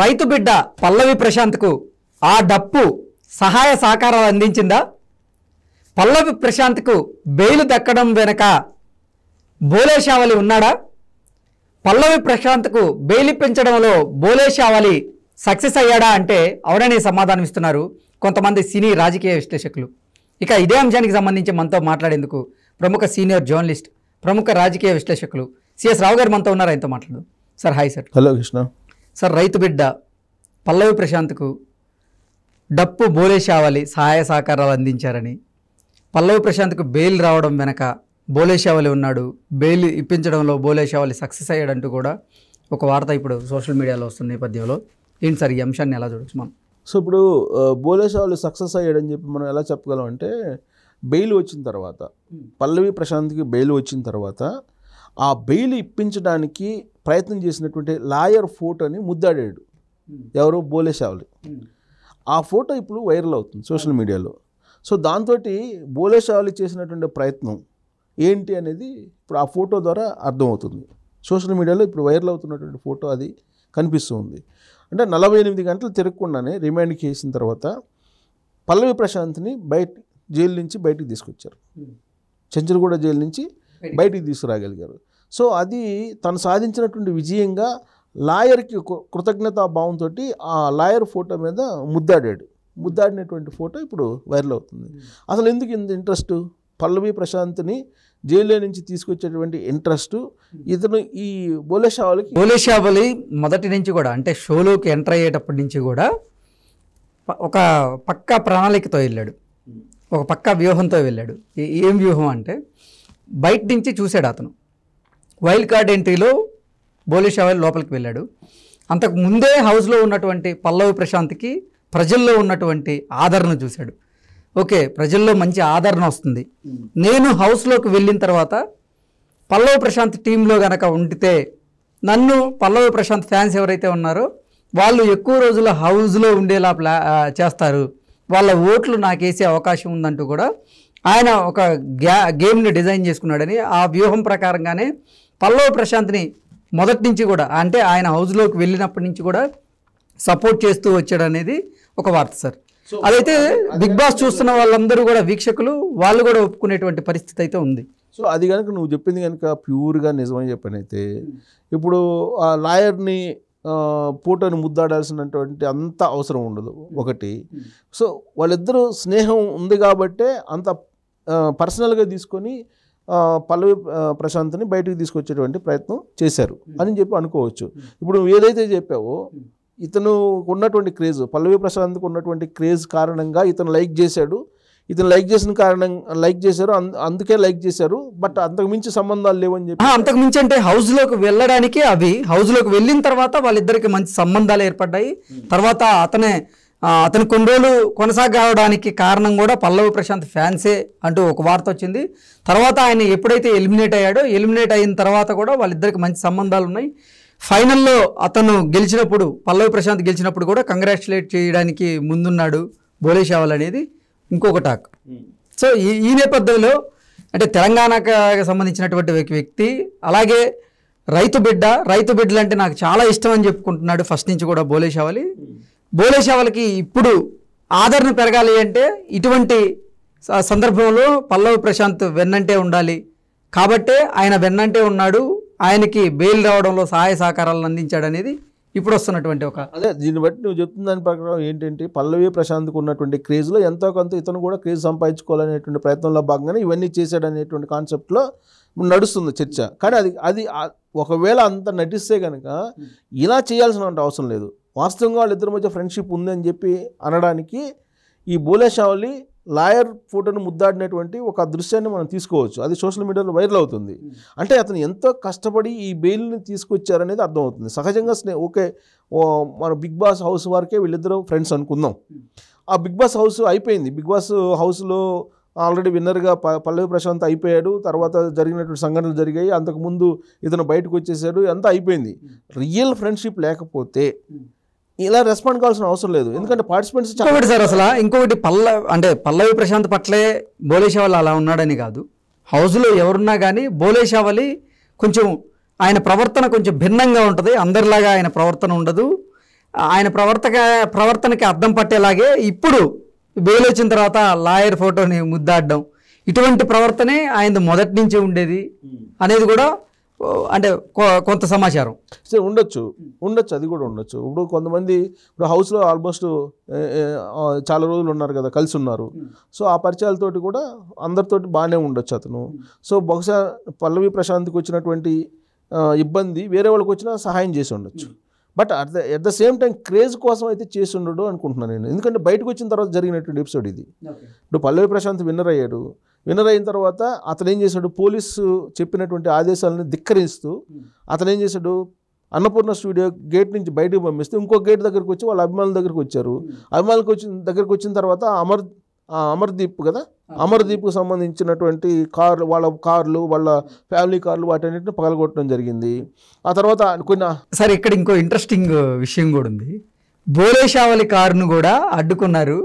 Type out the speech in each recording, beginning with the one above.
రైతు బిడ్డ పల్లవి ప్రశాంత్కు ఆ డప్పు సహాయ సహకారాలు అందించిందా? పల్లవి ప్రశాంత్కు బెయిల్ దక్కడం వెనక బోలేషావలి ఉన్నాడా? పల్లవి ప్రశాంత్కు బెయిల్ ఇప్పించడంలో బోలేషావలి సక్సెస్ అయ్యాడా అంటే అవుననే సమాధానం ఇస్తున్నారు కొంతమంది సినీ రాజకీయ విశ్లేషకులు. ఇక ఇదే అంశానికి సంబంధించి మనతో మాట్లాడేందుకు ప్రముఖ సీనియర్ జర్నలిస్ట్, ప్రముఖ రాజకీయ విశ్లేషకులు సిఎస్ రావు గారు మనతో ఉన్నారు. ఆయనతో మాట్లాడదాం. Sir hi sir. Hello Krishna. Sir, రైతు బిడ్డ పల్లవి ప్రశాంత్కు డప్పు బోలేషావలి సహాయ సహకారాలు అందించారని, పల్లవి ప్రశాంత్కు బెయిల్ రావడం వెనక బోలేషావలి ఉన్నాడు, బెయిల్ ఇప్పించడంలో బోలేషావలి సక్సెస్ అయ్యాడంటూ కూడా ఒక వార్త ఇప్పుడు సోషల్ మీడియాలో వస్తున్న నేపథ్యంలో ఏంటి సార్ ఈ అంశాన్ని ఎలా చూడొచ్చు మనం? సో ఇప్పుడు బోలేషావలి సక్సెస్ అయ్యాడని చెప్పి మనం ఎలా చెప్పగలం అంటే, బెయిల్ వచ్చిన తర్వాత, పల్లవి ప్రశాంత్కి బెయిల్ వచ్చిన తర్వాత ఆ బెయిల్ ఇప్పించడానికి ప్రయత్నం చేసినటువంటి లాయర్ ఫోటోని ముద్దాడాడు ఎవరు? బోలేషావలి. ఆ ఫోటో ఇప్పుడు వైరల్ అవుతుంది సోషల్ మీడియాలో. సో దాంతో బోలేషావలి చేసినటువంటి ప్రయత్నం ఏంటి అనేది ఇప్పుడు ఆ ఫోటో ద్వారా అర్థమవుతుంది. సోషల్ మీడియాలో ఇప్పుడు వైరల్ అవుతున్నటువంటి ఫోటో అది కనిపిస్తుంది. అంటే 48 గంటలు తిరగకుండానే రిమాండ్కి వేసిన తర్వాత పల్లవి ప్రశాంత్ని జైలు నుంచి బయటికి తీసుకొచ్చారు. చెంచల్గూడ జైలు నుంచి బయటికి తీసుకురాగలిగారు. సో అది తను సాధించినటువంటి విజయంగా లాయర్కి కృతజ్ఞతా భావంతో ఆ లాయర్ ఫోటో మీద ముద్దాడినటువంటి ఫోటో ఇప్పుడు వైరల్ అవుతుంది. అసలు ఎందుకు ఇంత ఇంట్రెస్ట్? పల్లవి ప్రశాంత్ని జైల్లో నుంచి తీసుకొచ్చేటువంటి ఇంట్రెస్ట్ ఇతను ఈ బోలేషావలి మొదటి నుంచి కూడా, అంటే షోలోకి ఎంటర్ అయ్యేటప్పటి నుంచి కూడా ఒక పక్కా ప్రణాళికతో వెళ్ళాడు, ఒక పక్కా వ్యూహంతో వెళ్ళాడు. ఏం వ్యూహం అంటే, బయట నుంచి చూశాడు అతను. వైల్డ్ కార్డ్ ఎంట్రీలో బోలేషావలి లోపలికి వెళ్ళాడు. అంతకు ముందే హౌస్లో ఉన్నటువంటి పల్లవి ప్రశాంత్కి ప్రజల్లో ఉన్నటువంటి ఆదరణ చూశాడు. ఓకే, ప్రజల్లో మంచి ఆదరణ వస్తుంది, నేను హౌస్లోకి వెళ్ళిన తర్వాత పల్లవి ప్రశాంత్ టీంలో గనక ఉండితే నన్ను పల్లవి ప్రశాంత్ ఫ్యాన్స్ ఎవరైతే ఉన్నారో వాళ్ళు ఎక్కువ రోజుల హౌస్లో ఉండేలా చేస్తారు, వాళ్ళ ఓట్లు నాకేసే అవకాశం ఉందంటూ కూడా ఆయన ఒక గేమ్ని డిజైన్ చేసుకున్నాడని, ఆ వ్యూహం ప్రకారంగానే పల్లవి ప్రశాంత్ని మొదటి నుంచి కూడా, అంటే ఆయన హౌస్లోకి వెళ్ళినప్పటి నుంచి కూడా సపోర్ట్ చేస్తూ వచ్చాడనేది ఒక వార్త సార్. అదైతే బిగ్ బాస్ చూస్తున్న వాళ్ళందరూ కూడా, వీక్షకులు వాళ్ళు కూడా ఒప్పుకునేటువంటి పరిస్థితి అయితే ఉంది. సో అది కనుక నువ్వు చెప్పింది కనుక ప్యూర్గా నిజమని చెప్పనైతే, ఇప్పుడు ఆ లాయర్ని ఫోటోని ముద్దాడాల్సినటువంటి అంత అవసరం ఉండదు ఒకటి. సో వాళ్ళిద్దరూ స్నేహం ఉంది కాబట్టే అంత పర్సనల్గా తీసుకొని పల్లవి ప్రశాంత్ని బయటకు తీసుకొచ్చేటువంటి ప్రయత్నం చేశారు అని చెప్పి అనుకోవచ్చు. ఇప్పుడు నువ్వు ఏదైతే చెప్పావో, ఇతను ఉన్నటువంటి క్రేజ్, పల్లవి ప్రశాంత్కి ఉన్నటువంటి క్రేజ్ కారణంగా ఇతను లైక్ చేశాడు, ఇతను లైక్ చేశారు, అందుకే లైక్ చేశారు. బట్ అంతకుమించి సంబంధాలు లేవని చెప్పి, అంతకుమించి అంటే హౌస్లోకి వెళ్ళడానికి, అవి హౌస్లోకి వెళ్ళిన తర్వాత వాళ్ళిద్దరికి మంచి సంబంధాలు ఏర్పడ్డాయి. తర్వాత అతని కొన్ని రోజులు కొనసాగడానికి కారణం కూడా పల్లవి ప్రశాంత్ ఫ్యాన్సే అంటూ ఒక వార్త వచ్చింది. తర్వాత ఆయన ఎప్పుడైతే ఎలిమినేట్ అయిన తర్వాత కూడా వాళ్ళిద్దరికి మంచి సంబంధాలు ఉన్నాయి. ఫైనల్లో అతను గెలిచినప్పుడు, పల్లవి ప్రశాంత్ గెలిచినప్పుడు కూడా కంగ్రాచులేట్ చేయడానికి ముందున్నాడు బోలేషావలి అనేది ఇంకొక టాక్. సో ఈ నేపథ్యంలో అంటే తెలంగాణకు సంబంధించినటువంటి వ్యక్తి, అలాగే రైతు బిడ్డలు అంటే నాకు చాలా ఇష్టం అని చెప్పుకుంటున్నాడు ఫస్ట్ నుంచి కూడా బోలేషావలికి ఇప్పుడు ఆదరణ పెరగాలి అంటే ఇటువంటి సందర్భంలో పల్లవి ప్రశాంత్ వెన్నంటే ఉండాలి కాబట్టే ఆయన వెన్నంటే ఉన్నాడు, ఆయనకి బెయిల్ రావడంలో సహాయ సహకారాలను అందించాడు అనేది ఇప్పుడు వస్తున్నటువంటి ఒక. అదే దీన్ని బట్టి నువ్వు చెప్తున్న దాని ప్రకారం ఏంటంటే, పల్లవి ప్రశాంత్కు ఉన్నటువంటి క్రేజ్లో ఎంతో కొంత ఇతను కూడా క్రేజ్ సంపాదించుకోవాలనేటువంటి ప్రయత్నంలో భాగంగానే ఇవన్నీ చేశాడనేటువంటి కాన్సెప్ట్లో నడుస్తుంది చర్చ. కానీ అది ఒకవేళ అంత నటిస్తే కనుక ఇలా చేయాల్సిన అవసరం లేదు. వాస్తవంగా వాళ్ళిద్దరి మధ్య ఫ్రెండ్షిప్ ఉందని చెప్పి అనడానికి ఈ బోలేషావలి లాయర్ ఫోటోను ముద్దాడినటువంటి ఒక దృశ్యాన్ని మనం తీసుకోవచ్చు. అది సోషల్ మీడియాలో వైరల్ అవుతుంది. అంటే అతను ఎంతో కష్టపడి ఈ బెయిల్ని తీసుకొచ్చారనేది అర్థమవుతుంది. సహజంగా ఓకే, మన బిగ్ బాస్ హౌస్ వరకే వీళ్ళిద్దరూ ఫ్రెండ్స్ అనుకుందాం. ఆ బిగ్ బాస్ హౌస్ అయిపోయింది. బిగ్ బాస్ హౌస్లో ఆల్రెడీ విన్నర్గా పల్లవి ప్రశాంత్ అయిపోయాడు. తర్వాత జరిగినటువంటి సంఘటనలు జరిగాయి. అంతకుముందు ఇతను బయటకు వచ్చేసాడు, అంతా అయిపోయింది. రియల్ ఫ్రెండ్షిప్ లేకపోతే ఇలా రెస్పాండ్ కావాల్సిన అవసరం లేదు. ఎందుకంటే పార్టిసిపెంట్స్ సార్ అసలు ఇంకొకటి పల్లవి ప్రశాంత్ పట్లే బోలేషావలి అలా ఉన్నాడని కాదు, హౌస్లో ఎవరున్నా కానీ బోలేషావలి కొంచెం ఆయన ప్రవర్తన కొంచెం భిన్నంగా ఉంటుంది, అందరిలాగా ఆయన ప్రవర్తన ఉండదు. ఆయన ప్రవర్తనకి అర్థం పట్టేలాగే ఇప్పుడు బెయిల్ వచ్చిన తర్వాత లాయర్ ఫోటోని ముద్దాడడం, ఇటువంటి ప్రవర్తనే ఆయన మొదటి నుంచి ఉండేది అనేది కూడా అంటే కొంత సమాచారం సరే ఉండొచ్చు, అది కూడా ఉండొచ్చు. ఇప్పుడు కొంతమంది ఇప్పుడు హౌస్లో ఆల్మోస్ట్ చాలా రోజులు ఉన్నారు కదా, కలిసి ఉన్నారు. సో ఆ పరిచయాలతోటి కూడా అందరితోటి బాగానే ఉండొచ్చు అతను. సో బహుశా పల్లవి ప్రశాంత్కి వచ్చినటువంటి ఇబ్బంది వేరే వాళ్ళకి వచ్చినా సహాయం చేసి ఉండొచ్చు. But at the same time craze కోసం అయితే చేసి ఉండడు అనుకుంటున్నాను నేను. ఎందుకంటే బయటకు వచ్చిన తర్వాత జరిగినటువంటి ఎపిసోడ్ ఇది. ఇప్పుడు పల్లవి ప్రశాంత్ విన్నర్ అయ్యాడు. విన్నర్ అయిన తర్వాత అతను ఏం చేశాడు, పోలీసు చెప్పినటువంటి ఆదేశాలను ధిక్కరిస్తూ అతను ఏం చేశాడు, అన్నపూర్ణ స్టూడియో గేట్ నుంచి బయటకు పంపిస్తే ఇంకో గేట్ దగ్గరకు వచ్చి వాళ్ళ అభిమానుల దగ్గరకు వచ్చారు. అభిమానులకు దగ్గరకు వచ్చిన తర్వాత అమర్దీప్ కదా, అమర్దీప్కు సంబంధించినటువంటి వాళ్ళ కార్లు, వాళ్ళ ఫ్యామిలీ కార్లు వాటన్నిటిని పగలగొట్టడం జరిగింది. ఆ తర్వాత కొన్ని సరే ఇక్కడ ఇంకో ఇంట్రెస్టింగ్ విషయం కూడా ఉంది. బోలేషావలి కారును కూడా అడ్డుకున్నారు.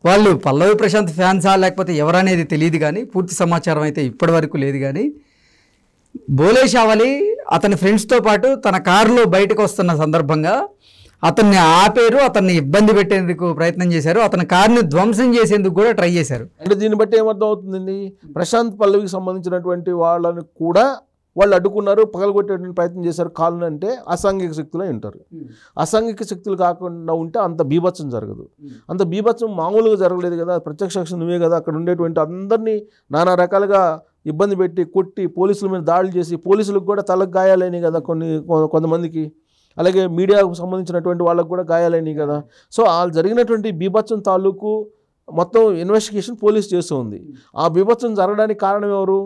వాళ్ళు పల్లవి ప్రశాంత్ ఫ్యాన్సా లేకపోతే ఎవరనేది తెలియదు, కానీ పూర్తి సమాచారం అయితే ఇప్పటి వరకు లేదు. కానీ బోలేషావలి అతని ఫ్రెండ్స్తో పాటు తన కారులో బయటకు వస్తున్న సందర్భంగా అతన్ని ఆపేరు, అతన్ని ఇబ్బంది పెట్టేందుకు ప్రయత్నం చేశారు, అతని కారుని ధ్వంసం చేసేందుకు కూడా ట్రై చేశారు. అంటే దీన్ని బట్టి ఏమర్థం అవుతుందండి, ప్రశాంత్ పల్లవికి సంబంధించినటువంటి వాళ్ళని కూడా వాళ్ళు అడ్డుకున్నారు, పగలగొట్టేటువంటి ప్రయత్నం చేశారు కాళ్ళని. అంటే అసాంఘిక శక్తులే ఉంటారు. అసాంఘిక శక్తులు కాకుండా ఉంటే అంత బీభత్సం జరగదు. అంత బీభత్సం మామూలుగా జరగలేదు కదా, ప్రత్యక్ష సాక్షి నువ్వే కదా. అక్కడ ఉండేటువంటి అందరినీ నానా రకాలుగా ఇబ్బంది పెట్టి కొట్టి పోలీసుల మీద దాడులు చేసి పోలీసులకు కూడా తలకు గాయాలైనవి కదా కొంతమందికి. అలాగే మీడియాకు సంబంధించినటువంటి వాళ్ళకు కూడా గాయాలైనవి కదా. సో వాళ్ళు జరిగినటువంటి బీభత్సం తాలూకు మొత్తం ఇన్వెస్టిగేషన్ పోలీసు చేస్తూ ఉంది. ఆ బీభత్సం జరగడానికి కారణం ఎవరు,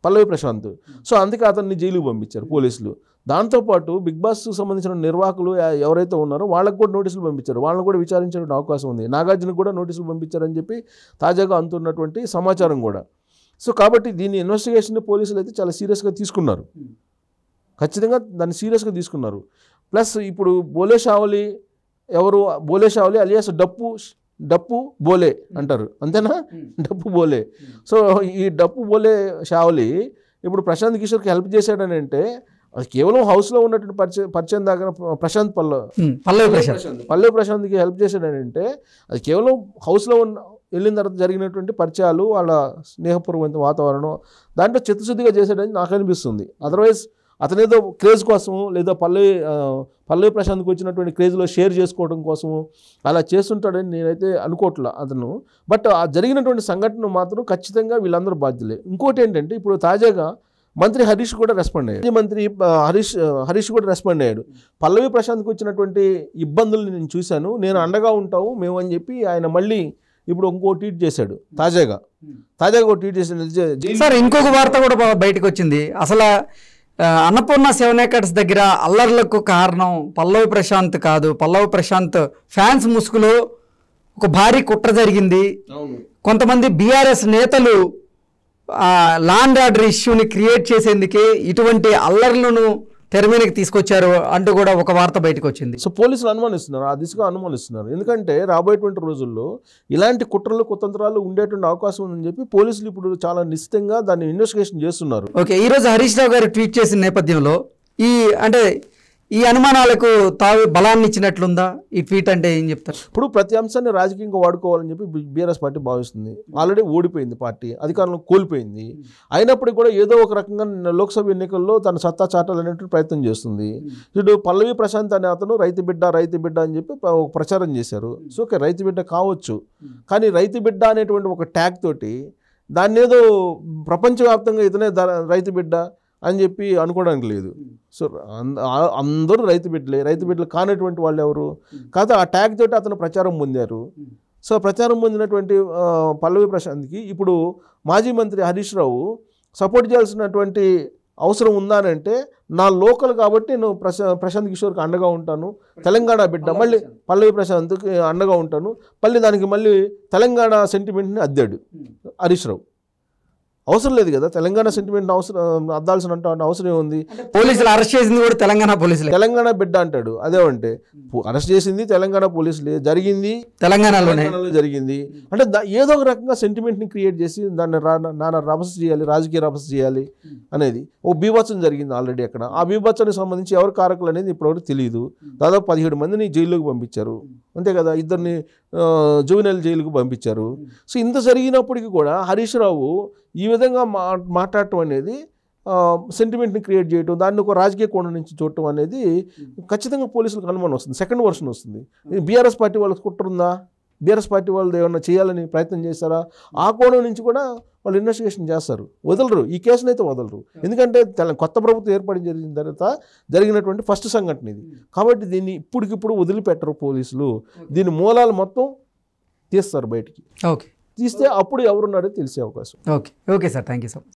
పల్లవి ప్రశాంత్. సో అందుకే అతన్ని జైలుకు పంపించారు పోలీసులు. దాంతోపాటు బిగ్ బాస్కు సంబంధించిన నిర్వాహకులు ఎవరైతే ఉన్నారో వాళ్ళకు కూడా నోటీసులు పంపించారు, వాళ్ళని కూడా విచారించే అవకాశం ఉంది. నాగార్జునకు కూడా నోటీసులు పంపించారని చెప్పి తాజాగా అందుతున్నటువంటి సమాచారం కూడా. సో కాబట్టి దీన్ని ఇన్వెస్టిగేషన్ పోలీసులు అయితే చాలా సీరియస్గా తీసుకున్నారు, ఖచ్చితంగా దాన్ని సీరియస్గా తీసుకున్నారు. ప్లస్ ఇప్పుడు బోలేషావలి ఎవరు, బోలేషావలి అలియాస్ డప్పు బోలే అంటారు, అంతేనా, డప్పు బోలే. సో ఈ డప్పు బోలే షావలి ఇప్పుడు ప్రశాంత్ కిషోర్కి హెల్ప్ చేశాడని అంటే అది కేవలం హౌస్లో ఉన్నటువంటి పరిచయం దగ్గర పల్లవి ప్రశాంత్కి హెల్ప్ చేశాడని అంటే అది కేవలం హౌస్లో వెళ్ళిన తర్వాత జరిగినటువంటి పరిచయాలు, వాళ్ళ స్నేహపూర్వక వాతావరణం, దాంట్లో చిత్తశుద్ధిగా చేశాడని నాకు అనిపిస్తుంది. అదర్వైజ్ అతనేదో క్రేజ్ కోసము లేదా పల్లవి ప్రశాంత్కి వచ్చినటువంటి క్రేజ్లో షేర్ చేసుకోవడం కోసము అలా చేస్తుంటాడని నేనైతే అనుకోవట్లా అతను. బట్ ఆ జరిగినటువంటి సంఘటన మాత్రం ఖచ్చితంగా వీళ్ళందరూ బాధ్యులే. ఇంకోటి ఏంటంటే ఇప్పుడు తాజాగా మంత్రి హరీష్ కూడా రెస్పాండ్ అయ్యాడు. మంత్రి హరీష్ కూడా రెస్పాండ్ అయ్యాడు. పల్లవి ప్రశాంత్కి వచ్చినటువంటి ఇబ్బందులు నేను చూశాను, నేను అండగా ఉంటాము మేము అని చెప్పి ఆయన మళ్ళీ ఇప్పుడు ఇంకో ట్వీట్ చేశాడు. తాజాగా ఒక ట్వీట్ చేశాడు. సార్ ఇంకొక వార్త కూడా బయటకు వచ్చింది. అసలు అన్నపూర్ణ 7 acres దగ్గర అల్లర్లకు కారణం పల్లవి ప్రశాంత్ కాదు, పల్లవి ప్రశాంత్ ఫ్యాన్స్ ముసుగులో ఒక భారీ కుట్ర జరిగింది. కొంతమంది బీఆర్ఎస్ నేతలు లా అండ్ ఆర్డర్ ఇష్యూని క్రియేట్ చేసేందుకే ఇటువంటి అల్లర్లను తెర మీదకి తీసుకొచ్చారు అంటూ కూడా ఒక వార్త బయటకు వచ్చింది. సో పోలీసులు అనుమానిస్తున్నారు, ఆ దిశగా అనుమానిస్తున్నారు. ఎందుకంటే రాబోయేటువంటి రోజుల్లో ఇలాంటి కుట్రలు కుతంత్రాలు ఉండేటువంటి అవకాశం ఉందని చెప్పి పోలీసులు ఇప్పుడు చాలా నిశ్చితంగా దాన్ని ఇన్వెస్టిగేషన్ చేస్తున్నారు. ఓకే, ఈరోజు హరీష్ రావు గారు ట్వీట్ చేసిన నేపథ్యంలో ఈ అనుమానాలకు తావు బలాన్ని ఇచ్చినట్లుందా ఈ ట్వీట్ అంటే ఏం చెప్తారు? ఇప్పుడు ప్రతి అంశాన్ని రాజకీయంగా వాడుకోవాలని చెప్పి బీఆర్ఎస్ పార్టీ భావిస్తుంది. ఆల్రెడీ ఓడిపోయింది పార్టీ, అధికారంలో కోల్పోయింది. అయినప్పటికీ కూడా ఏదో ఒక రకంగా లోక్సభ ఎన్నికల్లో తన సత్తా చాటాలనేటువంటి ప్రయత్నం చేస్తుంది. ఇప్పుడు పల్లవి ప్రశాంత్ అనే అతను రైతు బిడ్డ అని చెప్పి ప్రచారం చేశారు. సో ఓకే, రైతు బిడ్డ కావచ్చు, కానీ రైతు బిడ్డ అనేటువంటి ఒక ట్యాగ్ తోటి దాన్ని ఏదో ప్రపంచవ్యాప్తంగా ఇతనే రైతు బిడ్డ అని చెప్పి అనుకోవడానికి లేదు. సో అందరూ రైతు బిడ్డలు కానటువంటి వాళ్ళు ఎవరు కాదు. ఆ ట్యాగ్ తోటి అతను ప్రచారం పొందారు. సో ప్రచారం పొందినటువంటి పల్లవి ప్రశాంత్కి ఇప్పుడు మాజీ మంత్రి హరీష్ రావు సపోర్ట్ చేయాల్సినటువంటి అవసరం ఉందా అని అంటే, నా లోకల్ కాబట్టి నేను ప్రశాంత్ కిషోర్కి అండగా ఉంటాను, తెలంగాణ బిడ్డ మళ్ళీ పల్లవి ప్రశాంత్కి అండగా ఉంటాను, దానికి మళ్ళీ తెలంగాణ సెంటిమెంట్ని అద్దాడు హరీష్ రావు. అవసరం లేదు కదా, తెలంగాణ సెంటిమెంట్ అవసరం అద్దాల్సిన అవసరం ఏముంది? పోలీసులు అరెస్ట్ చేసింది కూడా తెలంగాణ పోలీసులే. తెలంగాణ బిడ్డ అంటాడు, అదేమంటే అరెస్ట్ చేసింది తెలంగాణ పోలీసులే, జరిగింది తెలంగాణలోనే జరిగింది అంటే ఏదో ఒక రకంగా సెంటిమెంట్ని క్రియేట్ చేసి దాన్ని నాన్న రభస చేయాలి, రాజకీయ రభస చేయాలి అనేది. ఓ బీభత్సం జరిగింది ఆల్రెడీ అక్కడ. ఆ బీభత్సానికి సంబంధించి ఎవరు కారకులు అనేది ఇప్పటివరకు తెలియదు. దాదాపు 17 మందిని జైల్లోకి పంపించారు, అంతే కదా, 2 జువెనైల్ జైలుకు పంపించారు. సో ఇంత జరిగినప్పటికీ కూడా హరీష్ రావు ఈ విధంగా మాట్లాడటం అనేది, సెంటిమెంట్ని క్రియేట్ చేయటం, దాన్ని ఒక రాజకీయ కోణం నుంచి చూడటం అనేది ఖచ్చితంగా పోలీసులకు అనుమానం వస్తుంది. సెకండ్ వర్షన్ వస్తుంది. బీఆర్ఎస్ పార్టీ వాళ్ళకి కుట్రుందా? బీఆర్ఎస్ పార్టీ వాళ్ళు ఏమన్నా చేయాలని ప్రయత్నం చేస్తారా? ఆ కోణం నుంచి కూడా వాళ్ళు ఇన్వెస్టిగేషన్ చేస్తారు. వదలరు, ఈ కేసును అయితే వదలరు. ఎందుకంటే కొత్త ప్రభుత్వం ఏర్పాటు జరిగిన తర్వాత జరిగినటువంటి ఫస్ట్ సంఘటన ఇది. కాబట్టి దీన్ని ఇప్పటికిప్పుడు వదిలిపెట్టరు పోలీసులు. దీని మూలాలు మొత్తం తీస్తారు బయటికి. ఓకే, తీస్తే అప్పుడు ఎవరున్నారో తెలిసే అవకాశం. Okay okay sir, thank you so much.